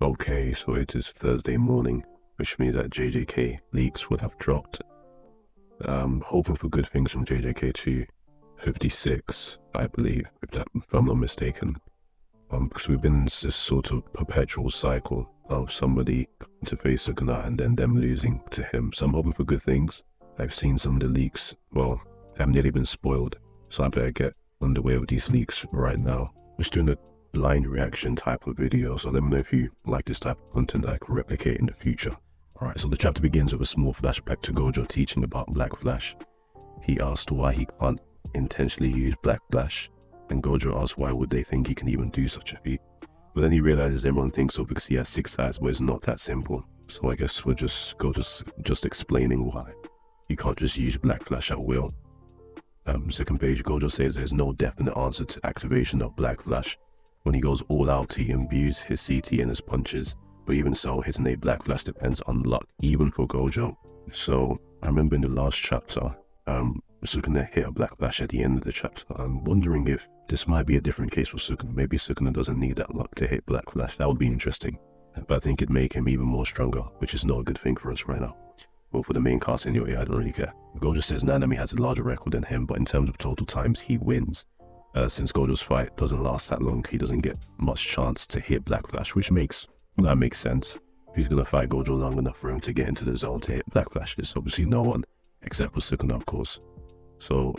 Okay, so it is Thursday morning, which means that JJK leaks would have dropped. Hoping for good things from JJK 256, I believe, if I'm not mistaken. Because we've been in this sort of perpetual cycle of somebody to face Sukuna and then them losing to him. So I'm hoping for good things. I've seen some of the leaks. Well, I've nearly been spoiled, so I better get underway with these leaks right now. Just doing a blind reaction type of video, so let me know if you like this type of content that I can replicate in the future. Alright, so the chapter begins with a small flashback to Gojo teaching about Black Flash. He asked why he can't intentionally use Black Flash, and Gojo asked why would they think he can even do such a feat. But then he realizes everyone thinks so because he has 6 eyes, but it's not that simple. So I guess we'll just go just explaining why. You can't just use Black Flash at will. Second page, Gojo says there's no definite answer to activation of Black Flash. When he goes all out, he imbues his CT in his punches, but even so, hitting a Black Flash depends on luck, even for Gojo. So, I remember in the last chapter, Sukuna hit a Black Flash at the end of the chapter. I'm wondering if this might be a different case for Sukuna. Maybe Sukuna doesn't need that luck to hit Black Flash. That would be interesting. But I think it'd make him even more stronger, which is not a good thing for us right now. Well, for the main cast anyway, I don't really care. Gojo says Nanami has a larger record than him, but in terms of total times, he wins. Since Gojo's fight doesn't last that long, he doesn't get much chance to hit Black Flash, which makes sense. Who's gonna fight Gojo long enough for him to get into the zone to hit Black Flash? It's obviously no one, except for Sukuna, of course. So,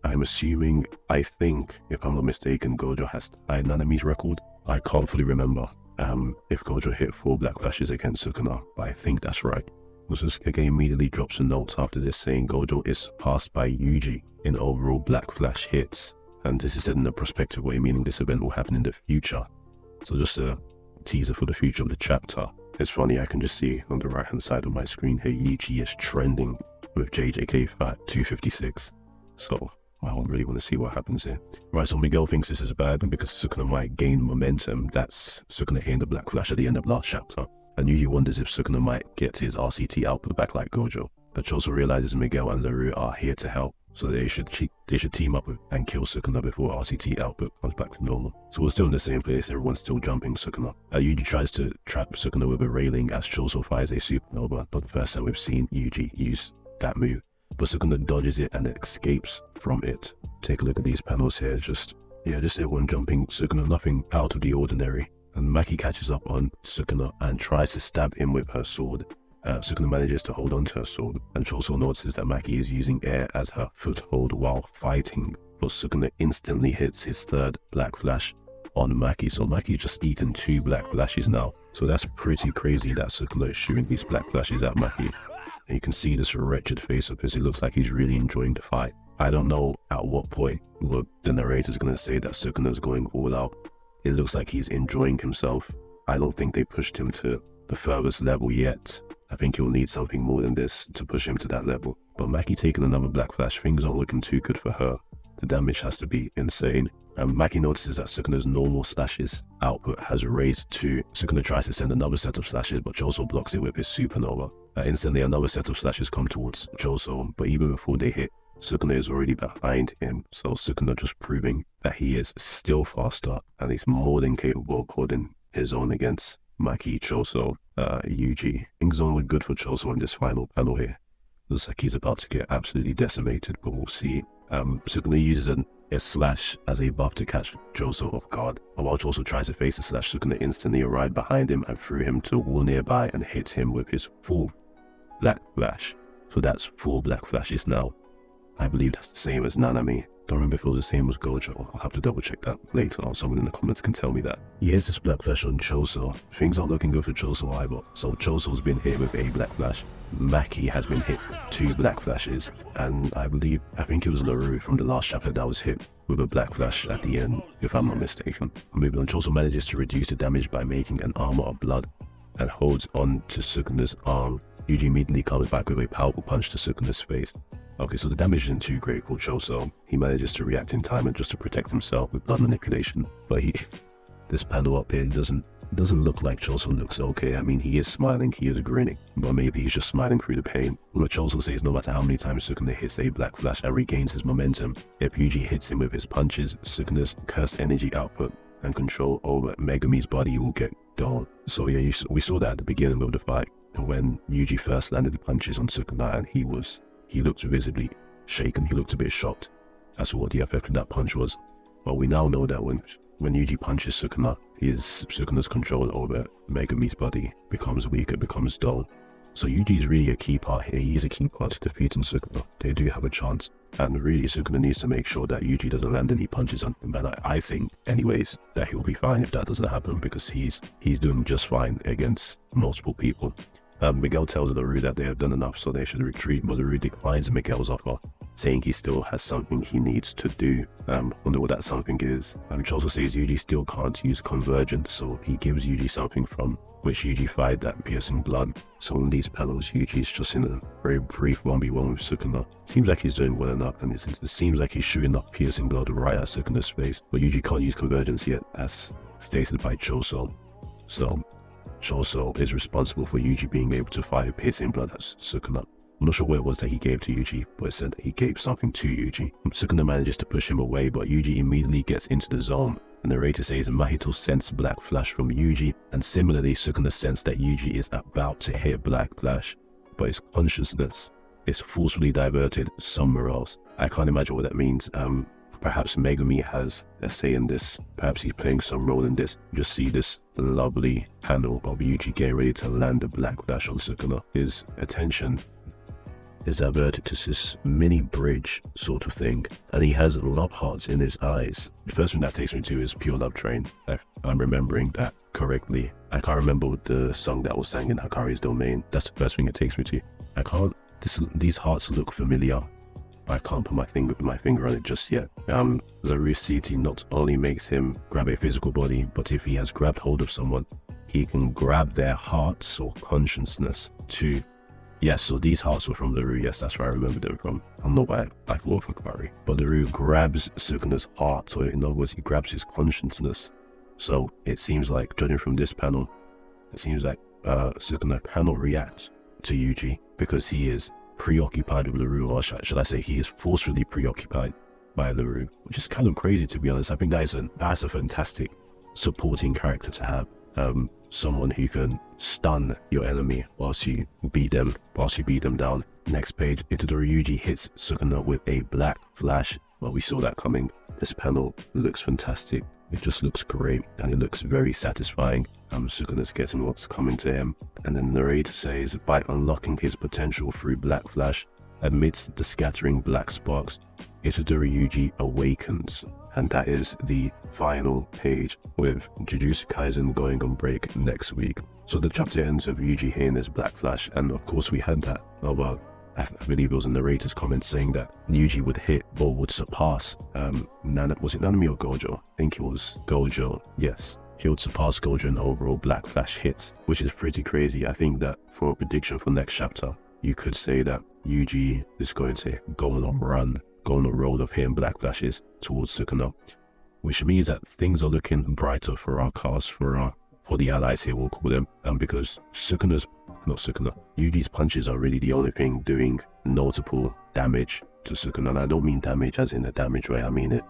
I'm assuming, I think, if I'm not mistaken, Gojo has tied Nanami's record. I can't fully remember if Gojo hit 4 Black Flashes against Sukuna, but I think that's right. Sasuke immediately drops a note after this saying Gojo is surpassed by Yuji in overall Black Flash hits. And this is said in a prospective way, meaning this event will happen in the future. So just a teaser for the future of the chapter. It's funny, I can just see on the right hand side of my screen here, Yuji is trending with JJK 256. So I don't really want to see what happens here. Right, so Miguel thinks this is bad because Sukuna might gain momentum. That's Sukuna hitting the Black Flash at the end of last chapter. And Yuji wonders if Sukuna might get his RCT output back like Gojo. But she also realizes Miguel and LaRue are here to help. So they should team up and kill Sukuna before RCT output comes back to normal. So we're still in the same place, everyone's still jumping Sukuna. Yuji tries to trap Sukuna with a railing as Choso fires a supernova. Not the first time we've seen Yuji use that move. But Sukuna dodges it and escapes from it. Take a look at these panels here, just everyone jumping Sukuna, nothing out of the ordinary. And Maki catches up on Sukuna and tries to stab him with her sword. Sukuna manages to hold on to her sword, and Choso notices that Maki is using air as her foothold while fighting, but Sukuna instantly hits his 3rd Black Flash on Maki. So Maki's just eaten 2 Black Flashes now. So that's pretty crazy that Sukuna is shooting these Black Flashes at Maki. And you can see this wretched face of his. It looks like he's really enjoying the fight. I don't know at what point the narrator's going to say that Sukuna's going all out. It looks like he's enjoying himself. I don't think they pushed him to the furthest level yet. I think he'll need something more than this to push him to that level. But Maki taking another Black Flash, things aren't looking too good for her. The damage has to be insane. And Maki notices that Sukuna's normal slashes output has raised to. Sukuna tries to send another set of slashes, but Choso blocks it with his supernova. Instantly another set of slashes come towards Choso, but even before they hit, Sukuna is already behind him. So Sukuna just proving that he is still faster and he's more than capable of holding his own against Maki, Choso, Yuji. Things don't look good for Choso in this final panel here. Looks like he's about to get absolutely decimated, but we'll see. Sukuna uses a slash as a buff to catch Choso off guard. And while Choso tries to face the slash, Sukuna instantly arrived behind him and threw him to a wall nearby and hit him with his 4th Black Flash. So that's 4 Black Flashes now. I believe that's the same as Nanami. Don't remember if it was the same as Gojo. I'll have to double check that later, or someone in the comments can tell me that. He hits this Black Flash on Choso. Things aren't looking good for Choso either. So Choso's been hit with a Black Flash. Maki has been hit 2 Black Flashes. And I think it was LaRue from the last chapter that was hit with a Black Flash at the end, if I'm not mistaken. Moving on, Choso manages to reduce the damage by making an armor of blood and holds on to Sukuna's arm. Yuji immediately comes back with a powerful punch to Sukuna's face. Okay, so the damage isn't too great for Choso. He manages to react in time and just to protect himself with blood manipulation. But this panel up here doesn't look like Choso looks okay. I mean, he is smiling, he is grinning, but maybe he's just smiling through the pain. What Choso says, no matter how many times Sukuna hits a Black Flash and regains his momentum, if Yuji hits him with his punches, Sukuna's cursed energy output and control over Megami's body will get don't. So yeah, we saw that at the beginning of the fight when Yuji first landed the punches on Sukuna, and he looked visibly shaken. He looked a bit shocked as to what the effect of that punch was. But we now know that when Yuji punches Sukuna, Sukuna's control over Megami's body becomes weaker, becomes dull. So Yuji is really a key part here. He is a key part to defeating Sukuna. They do have a chance. And really, Sukuna needs to make sure that Yuji doesn't land any punches on him. And I think, anyways, that he'll be fine if that doesn't happen, because he's doing just fine against multiple people. Miguel tells LaRue that they have done enough, so they should retreat, but LaRue declines Miguel's offer, saying he still has something he needs to do. Wonder what that something is. Which also says Yuji still can't use convergence, so he gives Yuji something from which Yuji fired that piercing blood. So in these panels, Yuji's just in a very brief 1v1 with Sukuna. Seems like he's doing well enough, and it seems like he's shooting up piercing blood right at Sukuna's face, but Yuji can't use convergence yet, as stated by Choso. So Choso is responsible for Yuji being able to fire piercing blood at Sukuna. I'm not sure what it was that he gave to Yuji, but it said that he gave something to Yuji. Sukuna manages to push him away, but Yuji immediately gets into the zone. The narrator says Mahito sensed Black Flash from Yuji, and similarly Sukuna sensed that Yuji is about to hit Black Flash, but his consciousness is forcefully diverted somewhere else. I can't imagine what that means. Perhaps Megami has a say in this. Perhaps he's playing some role in this. Just see this lovely panel of Yuji getting ready to land a Black Flash on Sukuna. His attention is diverted to this mini bridge sort of thing, and he has love hearts in his eyes. The first thing that takes me to is Pure Love Train. I'm remembering that correctly. I can't remember the song that was sang in Hakari's domain. That's the first thing it takes me to. These hearts look familiar. I can't put my finger on it just yet. LaRue's CT not only makes him grab a physical body, but if he has grabbed hold of someone, he can grab their hearts or consciousness too. Yes, so these hearts were from LaRue. Yes, that's where I remember them from. I don't know why I thought of Hakari. But LaRue grabs Sukuna's heart, or in other words, he grabs his consciousness. So it seems like, judging from this panel, it seems like Sukuna cannot react to Yuji because he is preoccupied with LaRue, or should I say he is forcefully preoccupied by LaRue, which is kind of crazy, to be honest. I think that's a fantastic supporting character to have. Someone who can stun your enemy whilst you beat them down. Next page, Itadori Yuji hits Sukuna with a Black Flash. Well, we saw that coming. This panel looks fantastic. It just looks great, and it looks very satisfying. Sukuna's getting what's coming to him. And then the narrator says, by unlocking his potential through Black Flash, amidst the scattering black sparks, Itadori Yuji awakens. And that is the final page, with Jujutsu Kaisen going on break next week. So the chapter ends with Yuji hitting his Black Flash, and of course we had that. I believe it was a narrator's comment saying that Yuji would hit or would surpass was it Nanami or Gojo? I think it was Gojo. Yes, he would surpass Gojo in overall Black Flash hits, which is pretty crazy. I think that for a prediction for next chapter, you could say that Yuji is going to go on a roll of hitting Black Flashes towards Sukuna, which means that things are looking brighter for our cast, for the allies here, we'll call them, because Yuji's punches are really the only thing doing notable damage to Sukuna. And I don't mean damage as in a damage way, I mean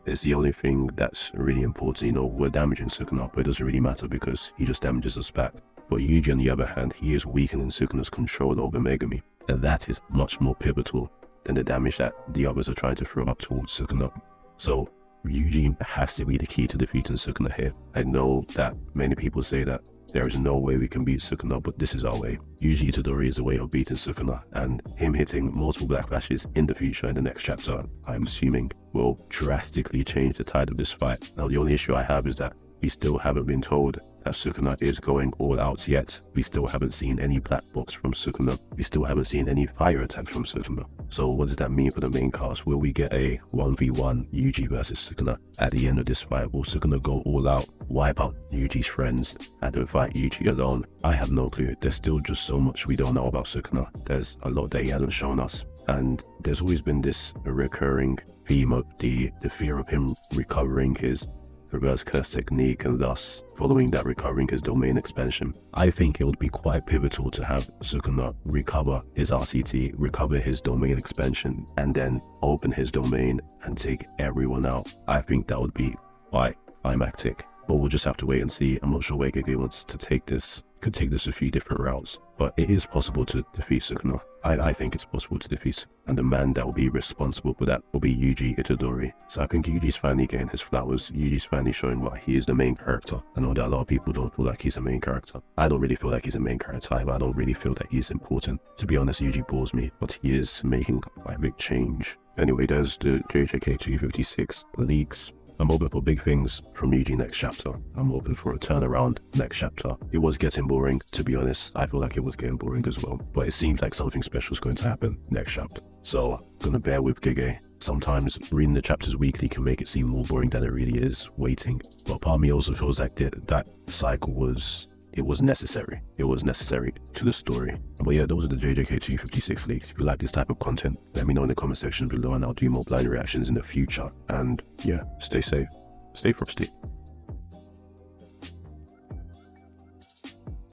it's the only thing that's really important. We're damaging Sukuna, but it doesn't really matter because he just damages us back. But Yuji, on the other hand, he is weakening Sukuna's control over Megami, and that is much more pivotal than the damage that the others are trying to throw up towards Sukuna. So Yuji has to be the key to defeating Sukuna here. I know that many people say that there is no way we can beat Sukuna, but this is our way. Yuji Itadori is a way of beating Sukuna, and him hitting multiple Black Flashes in the future, in the next chapter, I'm assuming, will drastically change the tide of this fight. Now, the only issue I have is that we still haven't been told that Sukuna is going all out yet. We still haven't seen any black box from Sukuna. We still haven't seen any fire attacks from Sukuna. So what does that mean for the main cast? Will we get a 1v1 Yuji versus Sukuna at the end of this fight? Will Sukuna go all out, wipe out Yuji's friends, and then fight Yuji alone? I have no clue. There's still just so much we don't know about Sukuna. There's a lot that he hasn't shown us. And there's always been this recurring theme of the fear of him recovering his reverse curse technique, and thus following that recovering his domain expansion. I think it would be quite pivotal to have Sukuna recover his RCT, recover his domain expansion, and then open his domain and take everyone out. I think that would be quite climactic. but we'll just have to wait and see. I'm not sure where Gege wants to take this. Could take this a few different routes, but it is possible to defeat Sukuna. I think it's possible to defeat Sukuna, and the man that will be responsible for that will be Yuji Itadori. So I think Yuji's finally getting his flowers. Yuji's finally showing why he is the main character. I know that a lot of people don't feel like he's a main character. I don't really feel like he's a main character either. I don't really feel that he's important. To be honest, Yuji bores me, but he is making quite a big change. Anyway, there's the JJK 256 leaks. I'm hoping for big things from Yuji next chapter. I'm hoping for a turnaround next chapter. It was getting boring, to be honest. I feel like it was getting boring as well. But it seems like something special is going to happen next chapter. So, I'm gonna bear with Gege. Sometimes reading the chapters weekly can make it seem more boring than it really is, waiting. But part of me also feels like that cycle was necessary. It was necessary to the story. But yeah, those are the JJK 256 leaks. If you like this type of content, let me know in the comment section below and I'll do more blind reactions in the future. And yeah, stay safe, stay frosty.